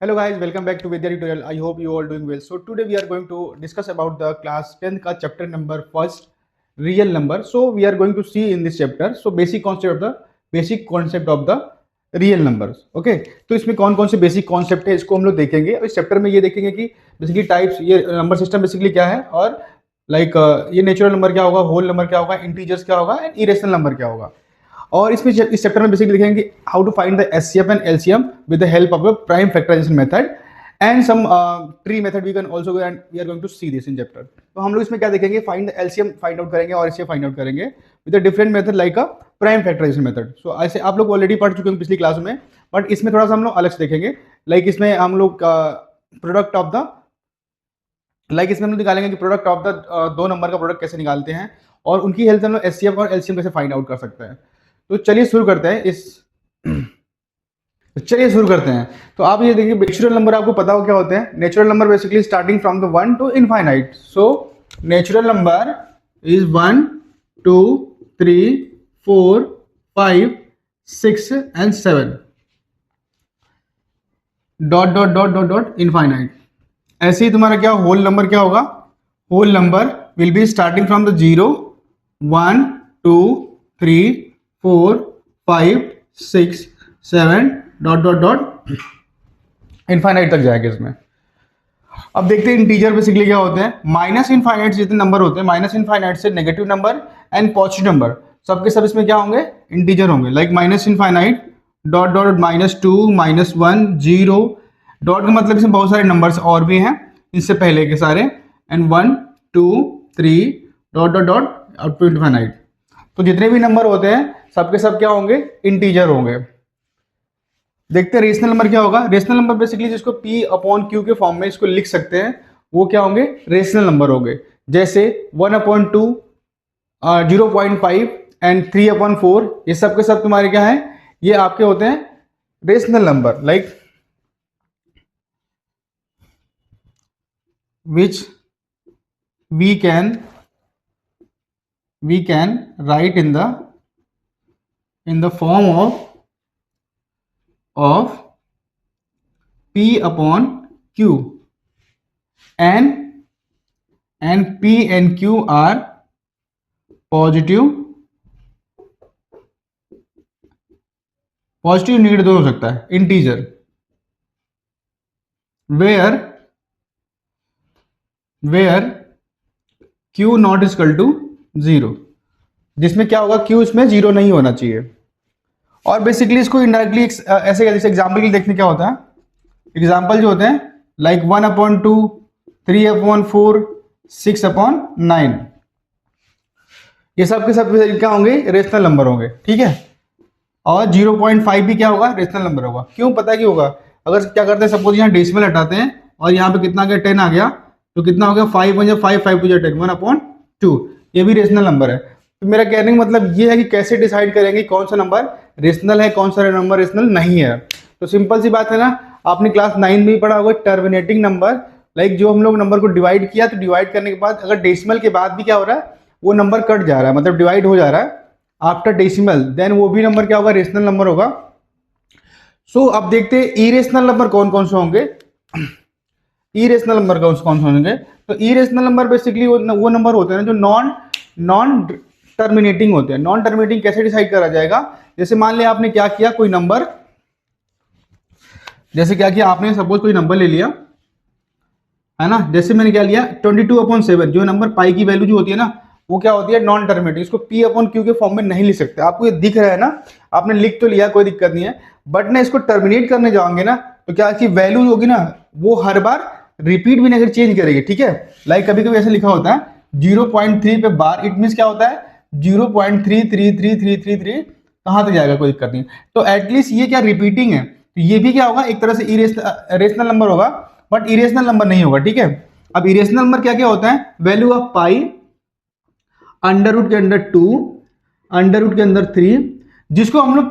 Hello guys, welcome back to Vidya Tutorial. I hope you all doing well. So today we are going to discuss about the class 10th का chapter number first, real number. So we are going to see in this chapter so basic concept of the real numbers. Okay, तो इसमें कौन कौन से basic concept है इसको हम लोग देखेंगे और इस चैप्टर में ये देखेंगे कि बेसिकली टाइप्स, ये नंबर सिस्टम बेसिकली क्या है और ये नेचुरल नंबर क्या होगा, होल नंबर क्या होगा, इंटीजर्स क्या होगा एंड इरेशनल नंबर क्या होगा। और इसमें इस चैप्टर में बेसिकली देखेंगे how to find the HCF and LCM with the help of a prime factorization method and sum tree method we can also and we are going to see this in chapter. तो हम लोग इसमें क्या देखेंगे, find the LCM find out करेंगे और HCF find out करेंगे with a different method like a prime factorization method. So ऐसे आप लोग ऑलरेडी पढ़ चुके हैं पिछली क्लास में, बट इसमें थोड़ा सा हम लोग अलग से देखेंगे। इसमें हम लोग प्रोडक्ट ऑफ द इसमें हम लोग निकालेंगे कि प्रोडक्ट ऑफ द दो नंबर का प्रोडक्ट कैसे निकालते हैं और उनकी हेल्प से हम लोग एचसीएफ और एलसीएम कैसे फाइंड आउट कर सकते हैं। तो चलिए शुरू करते हैं तो आप ये देखिए, नेचुरल नंबर आपको पता हो क्या होते हैं। Natural number basically starting from the 1 to infinite. So natural number is 1 2 3 4 5 6 and 7 dot dot dot dot dot infinite. ऐसे ही तुम्हारा क्या होल नंबर क्या होगा, whole number will be starting from the 0 1 2 3 4 5 6 7 dot dot dot infinite तक जाएगा इसमें। अब देखते हैं इंटीजर बेसिकली क्या होते हैं। माइनस इनफाइनाइट जितने नंबर होते हैं, माइनस इनफाइनाइट से negative number and positive number सबके सब इसमें क्या होंगे, इंटीजर होंगे। Like minus infinite dot dot -2 -1 0 dot का मतलब इसमें बहुत सारे नंबर्स और भी हैं इससे पहले के सारे, and 1 2 3 dot dot dot up to infinite. तो जितने भी नंबर होते हैं सबके सब क्या होंगे, इंटीजर होंगे। देखते हैं रेशनल नंबर क्या होगा। रेशनल नंबर बेसिकली जिसको P अपॉन Q के फॉर्म में इसको लिख सकते हैं वो क्या होंगे, रेशनल नंबर होंगे। जैसे 1/2 0.5 एंड 3/4 ये सब के सब तुम्हारे क्या है, ये आपके होते हैं rational number. Like which we can write in the form of P upon Q, and P and Q are positive negative दोनों हो सकता है। Integer where Q not equal to 0, जिसमें क्या होगा, Q इसमें 0 नहीं होना चाहिए। और बेसिकली इसको इनडायरेक्टली ऐसे जैसे एग्जाम्पल के लिए देखने क्या होता है, एग्जाम्पल जो होते हैं लाइक 1/2 3/4 6/9 ये सब के सब क्या होंगे, रेशनल नंबर होंगे। ठीक है, और 0.5 भी क्या होगा, रेशनल नंबर होगा। क्यों, पता क्यों होगा, अगर क्या करते हैं सपोज यहाँ डेसिमल हटाते हैं और यहाँ पे कितना आ गया 10 आ गया, तो कितना हो गया 5 1 5 5 2 10 1/2, ये भी रेशनल नंबर है। तो मेरा कहने का मतलब ये है कि कैसे डिसाइड करेंगे कौन सा नंबर रेशनल है, कौन सा नंबर रेशनल नहीं है। तो सिंपल सी बात है ना, आपने क्लास 9 में भी पढ़ा होगा टर्मिनेटिंग नंबर। लाइक जो हम लोग नंबर को डिवाइड किया, तो डिवाइड करने के बाद अगर डेसिमल के बाद भी क्या हो रहा है, वो नंबर कट जा रहा है, मतलब डिवाइड हो जा रहा है आफ्टर डेसिमल, देन वो भी नंबर क्या होगा, रेशनल नंबर होगा। सो अब देखते हैं इरेशनल नंबर कौन कौन से होंगे। इरेशनल नंबर कौन से होंगे, तो इरेशनल नंबर बेसिकली वो नंबर होते हैं जो नॉन टर्मिनेटिंग होते हैं। नॉन टर्मिनेटिंग कैसे डिसाइड करा जाएगा, जैसे मान लिया आपने क्या किया, कोई नंबर, जैसे क्या किया आपने, सपोज कोई नंबर ले लिया है ना, जैसे मैंने क्या लिया 22/7, जो नंबर पाई की वैल्यू जो होती है ना, वो क्या होती है, नॉन टर्मिनेटिंग। इसको P/Q के फॉर्म में नहीं लिख सकते। आपको ये दिख रहा है ना, आपने लिख तो लिया, कोई दिक्कत नहीं है, बट ना इसको टर्मिनेट करने जाओगे ना, तो क्या की वैल्यू होगी ना, वो हर बार रिपीट भी नहीं चेंज करेगी। ठीक है, लाइक कभी कभी ऐसे लिखा होता है 0.3 पे बार, इट मीन क्या होता है 0.33333, कहां तक जाएगा, कोई दिक्कत नहीं। तो एटलीस्ट ये क्या रिपीटिंग है, तो ये भी क्या होगा, एक तरह से रेशनल नंबर होगा, बट इरेशनल नंबर नहीं होगा। ठीक है, अब इरेशनल नंबर क्या क्या होता है, value of pi, under root के अंदर 2, अंडर रूट के अंदर 3, जिसको हम लोग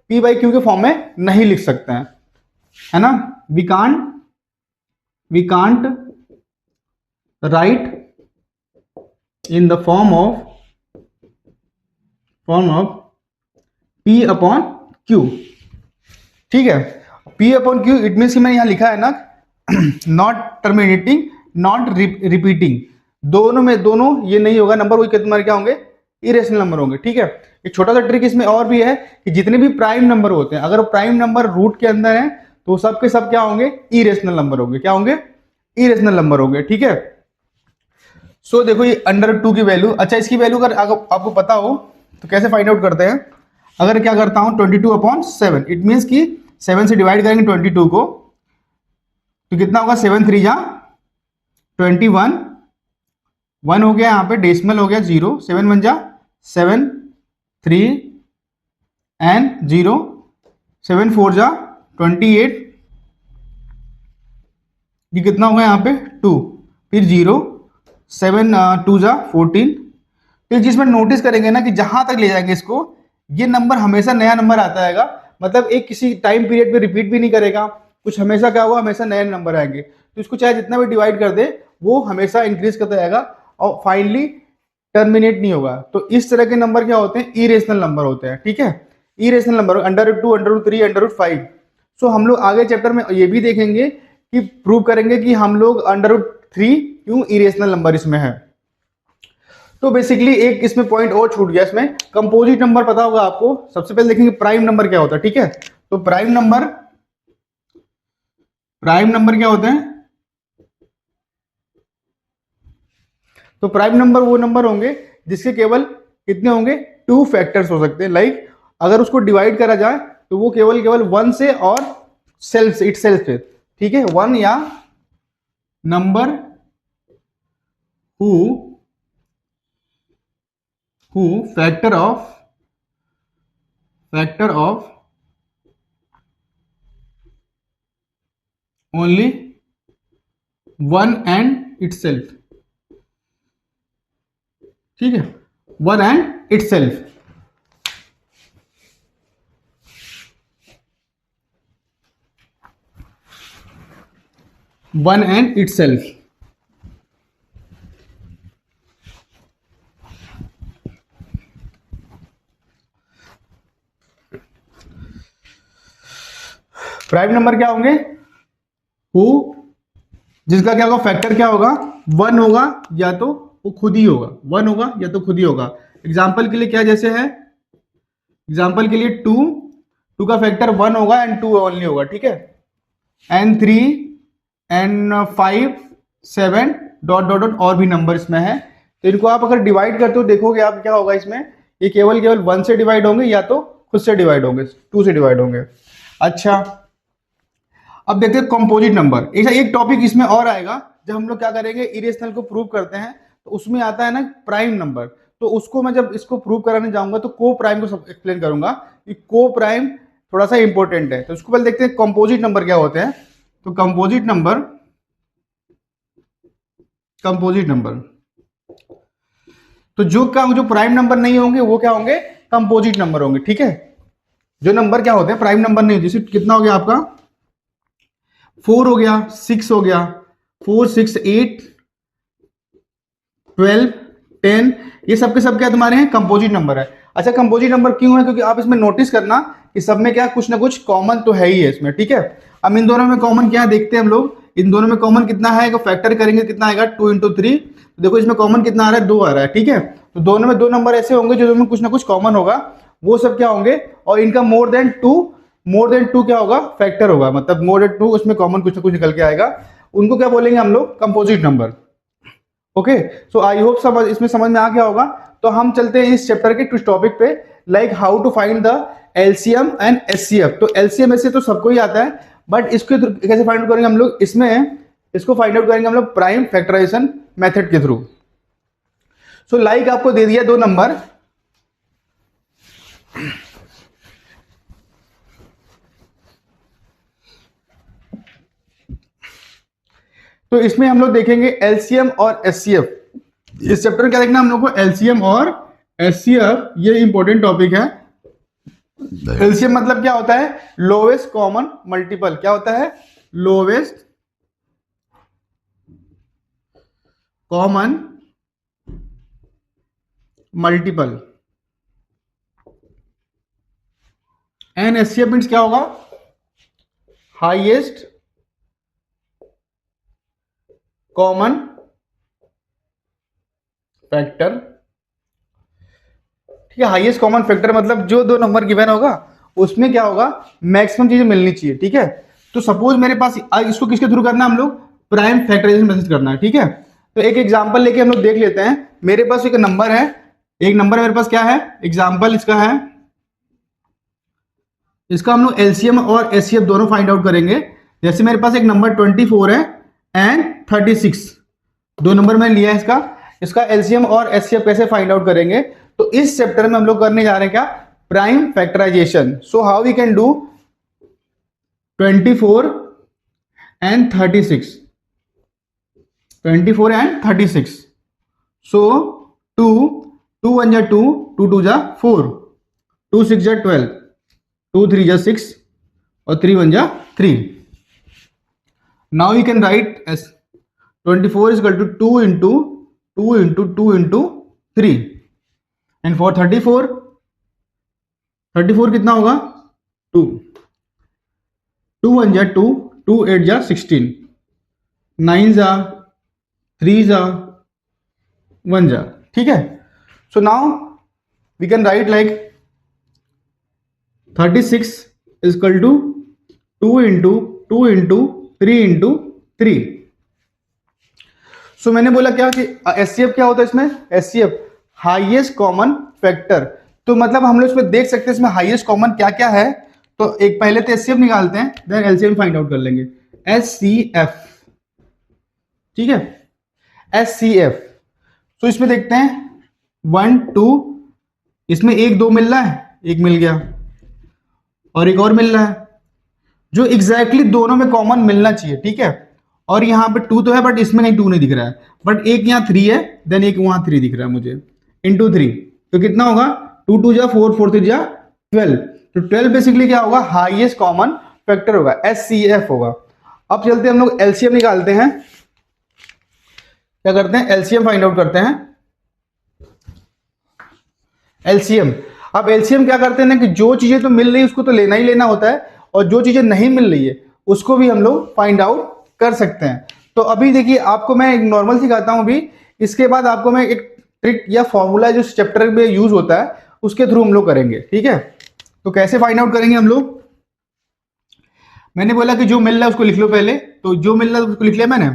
P/Q के फॉर्म में नहीं लिख सकते हैं, है ना। We can't write in the form of form of P upon Q, ठीक है। P upon Q it means कि मैंने यहाँ लिखा है ना नॉट टर्मिनेटिंग नॉट रिपीटिंग, दोनों में दोनों ये नहीं होगा नंबर, वही तुम्हारे क्या होंगे, इरेशनल नंबर होंगे, ठीक है। एक छोटा सा ट्रिक इसमें और भी है कि जितने भी प्राइम नंबर होते हैं अगर प्राइम नंबर रूट के अंदर है तो सबके सब क्या होंगे, इरेशनल नंबर होंगे, क्या होंगे, इरेशनल नंबर होंगे, ठीक है। सो देखो ये √2 की वैल्यू, अच्छा इसकी वैल्यू अगर आपको पता हो तो कैसे फाइंड आउट करते हैं, अगर क्या करता हूं 22/7, इट मीन्स कि 7 से डिवाइड करेंगे 22 को तो कितना होगा, 7 3 जा 21, 1 हो गया, यहाँ पे डेसिमल हो गया 0, 7 1 जा 7 3 एंड 0, 7 4 जा 28, ये कितना होगा यहाँ पे 2, फिर 0, 7 2 जा 14। तो जिसमें नोटिस करेंगे ना कि जहां तक ले जाएंगे इसको, ये नंबर हमेशा नया नंबर आता है, मतलब एक किसी टाइम पीरियड पे रिपीट भी नहीं करेगा कुछ, हमेशा क्या होगा, हमेशा नए नंबर आएंगे, तो इसको चाहे जितना भी डिवाइड कर दे वो हमेशा इंक्रीज करता जाएगा और फाइनली टर्मिनेट नहीं होगा। तो इस तरह के नंबर क्या होते हैं, इरेशनल नंबर होते हैं, ठीक है। Irrational number √2 √3 √5। सो हम लोग आगे चैप्टर में ये भी देखेंगे कि प्रूव करेंगे कि हम लोग √3 क्यों इरेशनल नंबर इसमें है। तो बेसिकली एक इसमें पॉइंट और छूट गया, इसमें कंपोजिट नंबर पता होगा आपको। सबसे पहले देखेंगे प्राइम नंबर क्या होता है, ठीक है। तो प्राइम नंबर क्या होते हैं, तो प्राइम नंबर वो नंबर होंगे जिसके केवल कितने होंगे, 2 फैक्टर्स हो सकते हैं, लाइक अगर उसको डिवाइड करा जाए तो वो केवल 1 से और सेल्फ इट सेल्फ से, ठीक है। 1 या number who factor of only 1 and itself, ठीक है, 1 and itself. One and itself, prime number क्या होंगे, हु जिसका क्या होगा, फैक्टर क्या होगा, 1 होगा या तो वो खुद ही होगा, 1 होगा या तो खुद ही होगा। एग्जाम्पल के लिए क्या जैसे है, एग्जाम्पल के लिए 2 का फैक्टर 1 होगा एंड 2 ओनली होगा, ठीक है। And 3 and 5 7 dot dot dot और भी नंबर इसमें है। तो इनको आप अगर डिवाइड करते हो देखोगे आप क्या होगा इसमें, ये केवल 1 से डिवाइड होंगे या तो खुद से डिवाइड होंगे, 2 से डिवाइड होंगे। अच्छा अब देखते हैं कंपोजिट नंबर, एक टॉपिक इसमें और आएगा जब हम लोग क्या करेंगे, इरेशनल को प्रूव करते हैं, तो उसमें आता है ना प्राइम नंबर, तो उसको मैं जब इसको प्रूव कराने जाऊंगा तो को प्राइम को सब एक्सप्लेन करूंगा कि को प्राइम थोड़ा सा इंपॉर्टेंट है। तो उसको पहले देखते हैं कंपोजिट नंबर क्या होते हैं। तो कंपोजिट नंबर तो जो प्राइम नंबर नहीं होंगे वो क्या होंगे, कंपोजिट नंबर होंगे, ठीक है। जो नंबर क्या होते हैं प्राइम नंबर नहीं, जैसे कितना हो गया आपका 4 हो गया, 6 हो गया, 4 6 8 12 10, ये सब के सब क्या तुम्हारे हैं, कंपोजिट नंबर है। अच्छा कंपोजिट नंबर क्यों है, क्योंकि आप इसमें नोटिस करना कि सब में क्या कुछ ना कुछ कॉमन तो है ही है इसमें, ठीक है। अब इन दोनों में कॉमन क्या देखते हैं हम लोग, इन दोनों में कॉमन कितना है, फैक्टर करेंगे कितना आएगा 2 × 3, तो देखो इसमें कॉमन कितना आ रहा है, 2 आ रहा है, ठीक है। तो दोनों में 2 नंबर ऐसे होंगे जो में कुछ ना कुछ कॉमन होगा, वो सब क्या होंगे, और इनका मोर देन टू क्या होगा, फैक्टर होगा, मतलब मोर देन 2 उसमें कॉमन कुछ ना कुछ निकल के आएगा, उनको क्या बोलेंगे हम लोग, composite number. Okay so I hope समझ इसमें समझ में आ गया होगा। तो हम चलते हैं इस चैप्टर के कुछ टॉपिक पे, like how to find the LCM and HCF. तो एलसीएम एचसीएफ तो सबको ही आता है, बट इसको कैसे फाइंड आउट करेंगे हम लोग, इसमें इसको फाइंड आउट करेंगे हम लोग प्राइम फैक्टराइजेशन मेथड के थ्रू। सो लाइक आपको दे दिया 2 नंबर, तो इसमें हम लोग देखेंगे एलसीएम और एचसीएफ। इस चैप्टर में क्या देखना हम लोग को, एलसीएम और एचसीएफ, ये इंपॉर्टेंट टॉपिक है। एलसीएम मतलब क्या होता है, लोवेस्ट कॉमन मल्टीपल, क्या होता है, lowest common multiple. And HCF means क्या होगा, हाईएस्ट कॉमन फैक्टर। ठीक है, हाईएस्ट कॉमन फैक्टर मतलब जो दो नंबर गिवन होगा उसमें क्या होगा, मैक्सिमम चीजें मिलनी चाहिए। ठीक है, तो सपोज मेरे पास इसको किसके थ्रू करना है, हम लोग प्राइम फैक्टराइजेशन मेथड करना है। ठीक है, तो एक एग्जांपल लेके हम लोग देख लेते हैं। मेरे पास एक नंबर है, एक नंबर मेरे पास क्या है, एग्जांपल इसका है, इसका हम लोग एलसीएम और एचसीएफ दोनों फाइंड आउट करेंगे। जैसे मेरे पास एक नंबर 24 है एंड 36, दो नंबर मैंने लिया है इसका, इसका एलसीएम और एचसीएफ कैसे फाइंड आउट करेंगे, तो इस चैप्टर में हम लोग करने जा रहे हैं क्या, prime factorization. So how we can do 24 and 36, 24 and 36। So 2 2 1 जा 2, 2 2 जा 4, 2 6 जा 12, 2 3 जा 6 और 3 1 जा 3। Now you can write as 24 is equal to 2 into 2 into 2 into 3, and for 34 कितना होगा 2, 2 1 जा 2, 2 8 जा 16, 9 जा 3 जा 1 जा। ठीक है, so now we can write like 36 is equal to 2 into 2 into 3 into 3। सो मैंने बोला क्या कि एचसीएफ क्या होता है, इसमें एचसीएफ हाईएस्ट कॉमन फैक्टर। तो मतलब हम लोग इसमें देख सकते हैं इसमें हाईएस्ट कॉमन क्या क्या है। तो एक पहले तो एचसीएफ निकालते हैं, देन एलसीएम फाइंड आउट कर लेंगे। एचसीएफ, ठीक है, एचसीएफ। तो इसमें देखते हैं 1 2, इसमें 1 2 मिल रहा है, एक मिल गया और एक और मिल रहा है, जो एग्जैक्टली दोनों में कॉमन मिलना चाहिए। ठीक है, और यहाँ पे 2 तो है बट इसमें नहीं 2 नहीं दिख रहा है, बट एक यहाँ 3 है, देन एक वहां 3 दिख रहा है मुझे, इंटू 3। तो कितना होगा 2 2 जा 4, 4 3 जा 12। तो 12 बेसिकली क्या होगा, हाईएस्ट कॉमन फैक्टर होगा, एचसीएफ होगा। अब चलते हैं हम लोग एलसीएम निकालते हैं। क्या करते हैं, एलसीएम फाइंड आउट करते हैं। एलसीएम, अब एलसीएम क्या करते हैं ना कि जो चीजें तो मिल रही है उसको तो लेना ही लेना होता है, और जो चीजें नहीं मिल रही है उसको भी हम लोग फाइंड आउट कर सकते हैं। तो अभी देखिए आपको मैं एक नॉर्मल सिखाता हूं अभी, इसके बाद आपको मैं एक ट्रिक या फॉर्मूला जो चैप्टर में यूज होता है उसके थ्रू हम लोग करेंगे। ठीक है, तो कैसे फाइंड आउट करेंगे हम लोग, मैंने बोला कि जो मिल रहा है उसको लिख लो पहले। तो जो मिल रहा है उसको लिख लिया मैंने,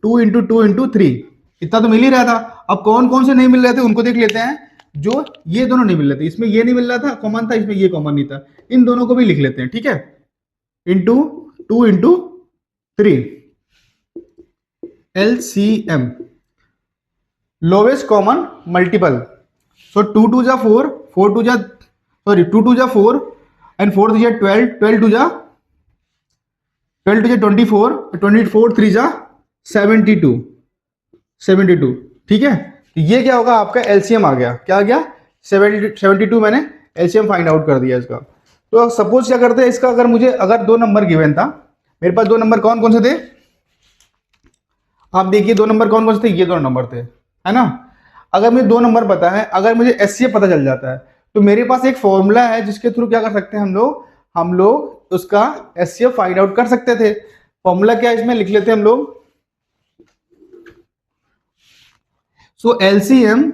2 into 2 into 3, इतना तो मिल ही रहा था। अब कौन कौन से नहीं मिल रहे थे उनको देख लेते हैं। जो ये दोनों नहीं मिल रहे थे, इसमें ये नहीं मिल रहा था कॉमन था, इसमें ये कॉमन नहीं था, इन दोनों को भी लिख लेते हैं। ठीक है, into 2 into 3, LCM, lowest common multiple. So 2 2 जा 4, 4 2 जा 4 एंड 4 3 जा 12, 12 2 जा 24, 24 3 जा 72, 72। ठीक है, तो ये क्या होगा, आपका एलसीएम आ गया। क्या आ गया, 72 मैंने एलसीएम फाइंड आउट कर दिया इसका। तो सपोज क्या करते हैं इसका, अगर मुझे अगर 2 नंबर गिवन था, मेरे पास 2 नंबर कौन कौन से थे, आप देखिए 2 नंबर कौन कौन से थे, ये 2 नंबर थे, है ना। अगर मुझे 2 नंबर पता है, अगर मुझे एचसीएफ पता चल जाता है, तो मेरे पास एक फॉर्मूला है जिसके थ्रू क्या कर सकते हैं हम लोग उसका एचसीएफ फाइंड आउट कर सकते थे। फॉर्मूला क्या है, इसमें लिख लेते हैं हम लोग। So LCM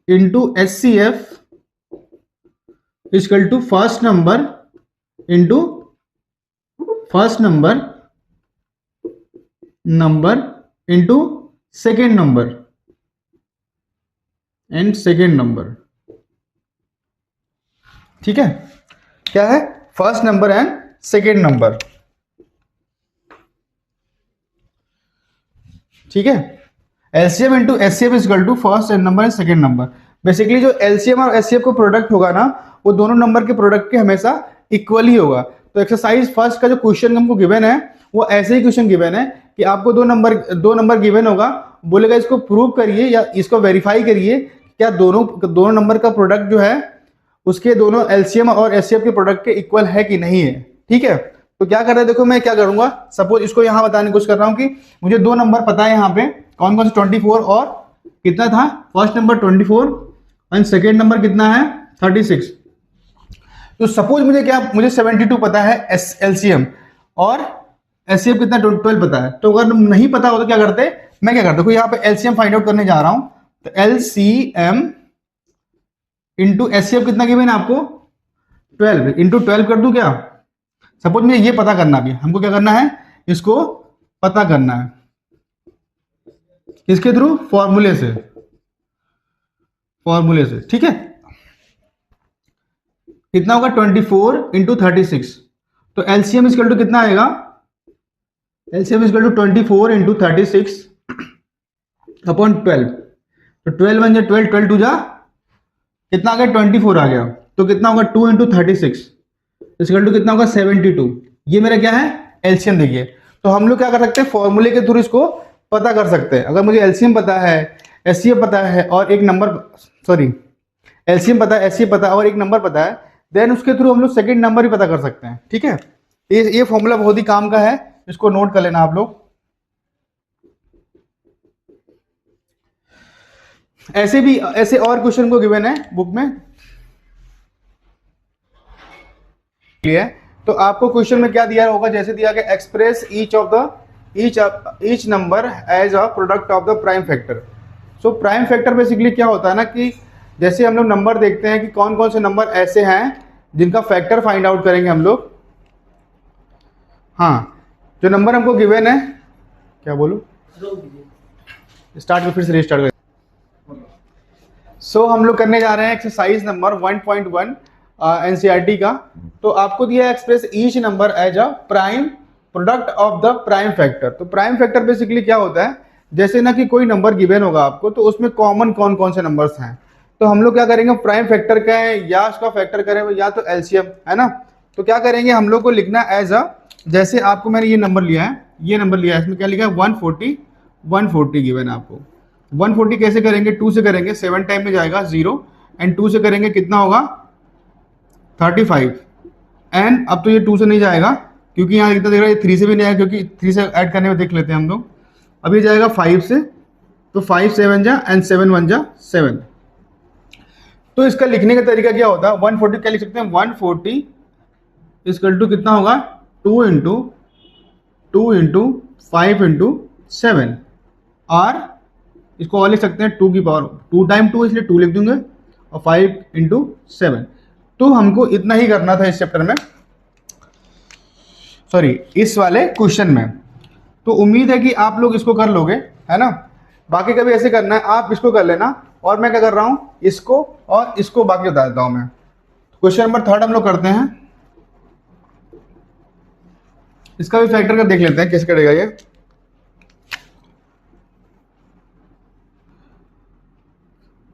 into HCF equal to first number into first number into second number and second number. ठीक है, क्या है, first number and second number. ठीक है, LCM into HCF is equal to first and number and second number. Basically जो LCM और HCF को product होगा ना, वो दोनों नंबर के प्रोडक्ट के हमेशा इक्वल ही होगा। तो एक्सरसाइज फर्स्ट का जो क्वेश्चन हमको गिवन है वो ऐसे ही क्वेश्चन गिवन है कि आपको दो नंबर गिवन होगा, बोलेगा इसको प्रूव करिए या इसको वेरीफाई करिए क्या दोनों नंबर का प्रोडक्ट जो है उसके दोनों एलसीएम और एचसीएफ के प्रोडक्ट के इक्वल है कि नहीं है। ठीक है, तो क्या कर रहे हैं, देखो मैं क्या करूंगा, सपोज इसको यहां बताने की कोशिश कर रहा हूं कि मुझे 2 नंबर पता है, यहाँ पे कौन कौन से 24 और कितना था, first number 24 and second number कितना है 36। तो सपोज मुझे 72 पता है एलसीएम, और एचसीएफ कितना 12 पता है। तो अगर नहीं पता हो तो क्या करते, मैं क्या करता हूँ, यहाँ पे एलसीएम फाइंड आउट करने जा रहा हूं, तो एलसीएम इंटू एचसीएफ कितना गिवन है आपको 12, इंटू 12 कर दूं क्या। सपोज मुझे ये पता करना भी, हमको क्या करना है, इसको पता करना है किसके थ्रू, फॉर्मूले से, ठीक है। कितना होगा 24 इंटू 36, तो एलसीएम इक्वल टू कितना आएगा, LCM equal to 24 into 36 upon 12, तो 12 1 जा 12, 12 2 जा कितना आ गया 24 आ गया, तो कितना होगा 2 इंटू 36 इक्वल टू कितना होगा 72। ये मेरा क्या है एलसीएम देखिए। तो हम लोग क्या कर सकते हैं, फॉर्मूले के थ्रू इसको पता कर सकते हैं। अगर मुझे एलसीएम पता है, एचसीएफ पता है और एक नंबर, सॉरी एलसीएम पता है, एचसीएफ पता है और एक नंबर पता है, देन उसके थ्रू हम लोग सेकंड नंबर भी पता कर सकते हैं, ठीक है। ये फॉर्मूला बहुत ही काम का है, इसको नोट कर लेना आप लोग। ऐसे और क्वेश्चन को गिवन है बुक में, क्लियर। तो आपको क्वेश्चन में क्या दिया होगा, जैसे दिया गया express each number as a product of the prime factor. So prime factor basically क्या होता है ना, कि जैसे हम लोग नंबर देखते हैं कि कौन कौन से नंबर ऐसे हैं जिनका फैक्टर फाइंड आउट करेंगे हम लोग। हाँ, जो नंबर हमको गिवन है, क्या बोलूं, स्टार्ट में फिर से रिस्टार्ट करें। सो हम लोग करने जा रहे हैं एक्सरसाइज नंबर 1.1 एनसीईआरटी का। तो आपको दिया है express each number as a prime product of the prime factor. तो प्राइम फैक्टर बेसिकली क्या होता है, जैसे ना कि कोई नंबर गिवन होगा आपको, तो उसमें कॉमन कौन कौन से नंबर्स हैं, तो हम लोग क्या करेंगे, प्राइम फैक्टर का है या उसका फैक्टर करें या तो एलसीएम, है ना। तो क्या करेंगे हम लोग को लिखना एज अ, जैसे आपको मैंने ये नंबर लिया है, इसमें क्या लिखा है 140 गिवन है आपको। 140 कैसे करेंगे, 2 से करेंगे, 7 टाइम में जाएगा 0, एंड 2 से करेंगे कितना होगा 35, एंड अब तो ये 2 से नहीं जाएगा क्योंकि यहाँ कितना देख रहा है, ये 3 से भी नहीं आएगा क्योंकि 3 से ऐड करने में देख लेते हैं हम लोग। अब ये जाएगा 5 से, तो 5 7 जा एंड 7 1 जा 7। तो इसका लिखने का तरीका क्या होता है, 140 क्या लिख सकते हैं, 140 इक्वल टू कितना होगा 2 इंटू 5 इंटू 7, और इसको और लिख सकते हैं 2 की पावर 2 टाइम 2, इसलिए 2 लिख दूंगे, और 5 इंटू 7। तो हमको इतना ही करना था इस चैप्टर में, सॉरी इस वाले क्वेश्चन में। तो उम्मीद है कि आप लोग इसको कर लोगे, है ना। बाकी कभी ऐसे करना है आप इसको कर लेना, और मैं क्या कर रहा हूं, इसको और इसको बाकी बता देता हूं मैं। क्वेश्चन नंबर 3 हम लोग करते हैं, इसका भी फैक्टर कर देख लेते हैं कैसे करेगा ये।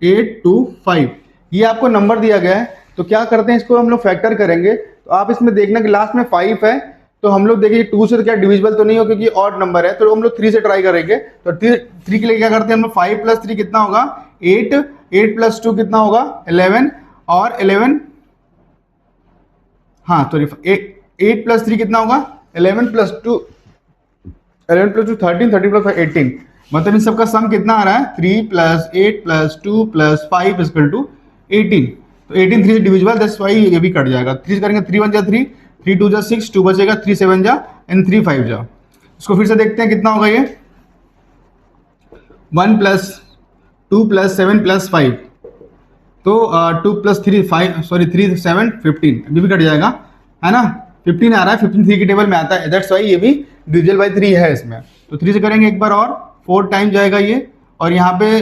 एट टू 5 ये आपको नंबर दिया गया है, तो क्या करते हैं, इसको हम लोग फैक्टर करेंगे। तो आप इसमें देखना कि लास्ट में 5 है, तो हम लोग देखिए 2 से तो क्या डिविजिबल तो नहीं हो क्योंकि ऑड नंबर है, तो हम लोग 3 से ट्राई करेंगे। तो 3 के लिए क्या करते हैं हम लोग, 5 + 3 कितना होगा 8, 8 + 2 कितना होगा 11, और 11, हाँ सॉरी 8 + 3 कितना होगा 11 + 2 13, 13 + 5 18, मतलब इन सबका सम कितना आ रहा है 3 + 8 + 2 + 5 = 18। तो 18 3 से डिविजिबल, दैट्स व्हाई ये भी कट जाएगा। 3 से करेंगे 3 1 जा 3, 3 2 जा 6, 2 बचेगा, 3 7 जा एंड 3 5 जा। इसको फिर से देखते हैं कितना होगा ये 1 + 2 + 7 + 5, तो 2 + 3 5, सॉरी 3 7 15, अभी भी कट जाएगा, है ना। 15 आ रहा है, 15 3 की टेबल में आता है, दैट्स व्हाई ये भी डिविजिबल बाय 3 है इसमें। तो 3 से करेंगे एक बार और 4 टाइम जाएगा ये, और यहाँ पे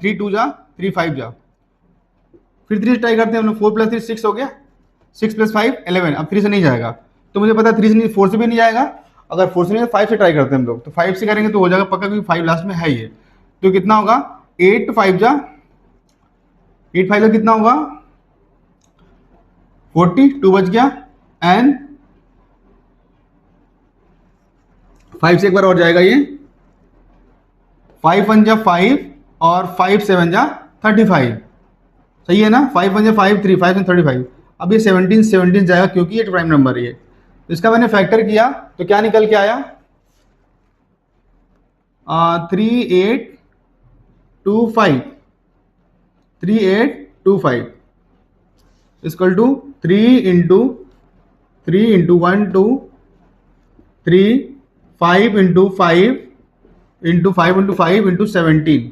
3 2 जा 3 5 जा, फिर 3 से ट्राई करते हैं हम लोग, 4 + 3 6 हो गया, 6 + 5 11, अब 3 से नहीं जाएगा, तो मुझे पता है 3 से नहीं, 4 से भी नहीं जाएगा। अगर 4 से नहीं तो 5 से ट्राई करते हैं हम लोग, तो 5 से करेंगे तो हो जाएगा पक्का क्योंकि 5 लास्ट में है ये। तो कितना होगा 8 5 जा 8 5 जा कितना होगा 40, 2 बच गया, एंड 5 से एक बार और जाएगा ये, 5 1 जा 5 और 5 7 जा 35, सही है ना। 5 1 जा 5 3 5 35, अब ये 17 17 जाएगा क्योंकि ये प्राइम नंबर है ये। इसका मैंने फैक्टर किया तो क्या निकल के आया 3825, 3825। Equal to 3 into 5 into 5 into 5 into 5 into 17।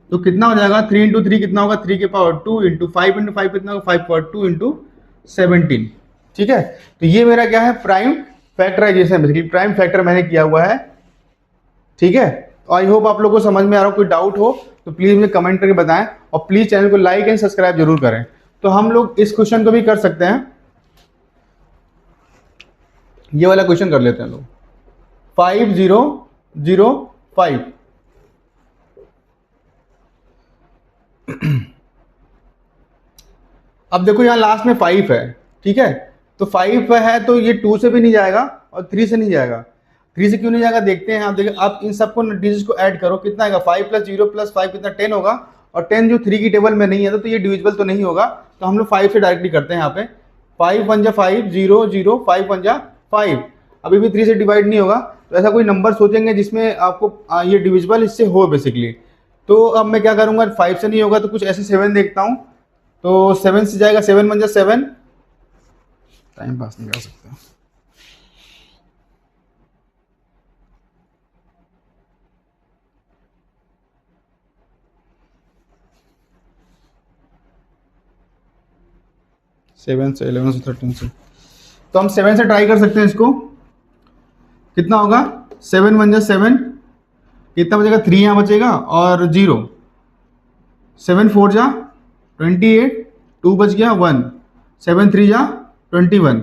तो कितना हो जाएगा, 3 इंटू 3 कितना होगा, 3 की पावर 2 इंटू 5 कितना होगा, 5 पावर 2 इंटू 17। ठीक है, तो ये मेरा क्या है, prime factorization, basically prime factor मैंने किया हुआ है। ठीक है, आई होप आप लोगों को समझ में आ रहा हो। कोई डाउट हो तो प्लीज मुझे कमेंट करके बताएं, और प्लीज चैनल को लाइक एंड सब्सक्राइब जरूर करें। तो हम लोग इस क्वेश्चन को भी कर सकते हैं, ये वाला क्वेश्चन कर लेते हैं लोग, 5005। अब देखो यहाँ लास्ट में 5 है, ठीक है, तो 5 है तो ये 2 से भी नहीं जाएगा और 3 से नहीं जाएगा। 3 से क्यों नहीं जाएगा, देखते हैं। आप देखिए, आप इन सबको डिजिट को ऐड करो, कितना आएगा, 5 + 0 + 5 कितना, 10 होगा। और 10 जो 3 की टेबल में नहीं है तो ये डिविजिबल तो नहीं होगा, तो हम लोग 5 से डायरेक्टली करते हैं। यहाँ पे 5 × 1 = 5, 0 0, 5 × 1 = 5। अभी भी 3 से डिवाइड नहीं होगा, तो ऐसा कोई नंबर सोचेंगे जिसमें आपको ये डिविजिबल इससे हो बेसिकली। तो अब मैं क्या करूंगा, 5 से नहीं होगा तो कुछ ऐसे 7 देखता हूँ, तो 7 से जाएगा, 7 × 1 = 7। टाइम पास नहीं कर सकते। सेवन से, 11 से, 13 से, तो हम 7 से ट्राई कर सकते हैं इसको। कितना होगा, 7 × 1 = 7, कितना बचेगा, 3 यहाँ बचेगा और 0, 7 × 4 = 28, 2 बच गया 1, 7 × 3 = 21।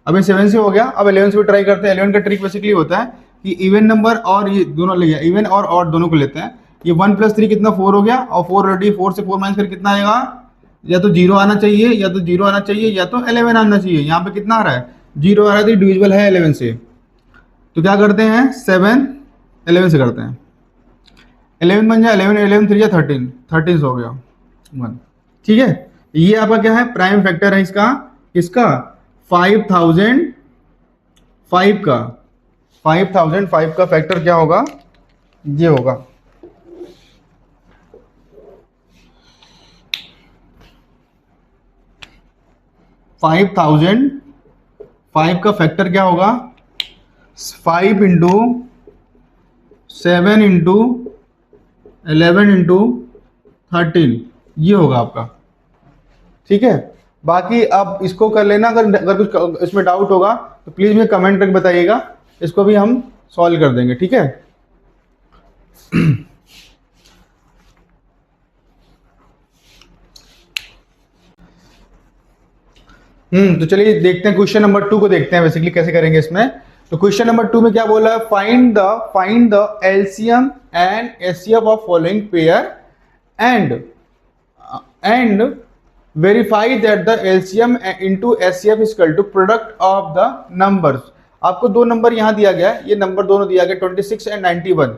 अब ये 7 से हो गया, अब 11 से भी ट्राई करते हैं। 11 का ट्रिक बेसिकली होता है कि इवन नंबर और ये दोनों ले, इवन और ऑड दोनों को लेते हैं। ये 1 + 3 कितना, 4 हो गया, और 4 ऑलरेडी, 4 से 4 माइनस कर कितना आएगा, या तो 0 आना चाहिए, या तो 0 आना चाहिए, या तो 11 आना चाहिए। यहाँ पे कितना आ रहा है, 0 आ रहा है, तो डिविजिबल है 11 से। तो क्या करते हैं, 7 11 से करते हैं, 11 बन जाए, 11 11 3 = 13, 13 से हो गया 1। ठीक है, ये आपका क्या है, प्राइम फैक्टर है इसका, 5005 का, 5005 का फैक्टर क्या होगा, ये होगा 5005 का फैक्टर क्या होगा, 5 × 7 × 11 × 13, ये होगा आपका। ठीक है, बाकी आप इसको कर लेना। अगर कुछ इसमें डाउट होगा तो प्लीज मुझे कमेंट करके बताइएगा, इसको भी हम सॉल्व कर देंगे। ठीक है, तो चलिए देखते हैं क्वेश्चन नंबर 2 को, देखते हैं बेसिकली कैसे करेंगे इसमें। तो क्वेश्चन नंबर 2 में क्या बोला है, find the LCM and HCF of following pair and verify that the LCM into HCF is equal to product of the numbers. आपको दो नंबर यहां दिया गया है, ये नंबर दोनों दिया गया 26 और 91,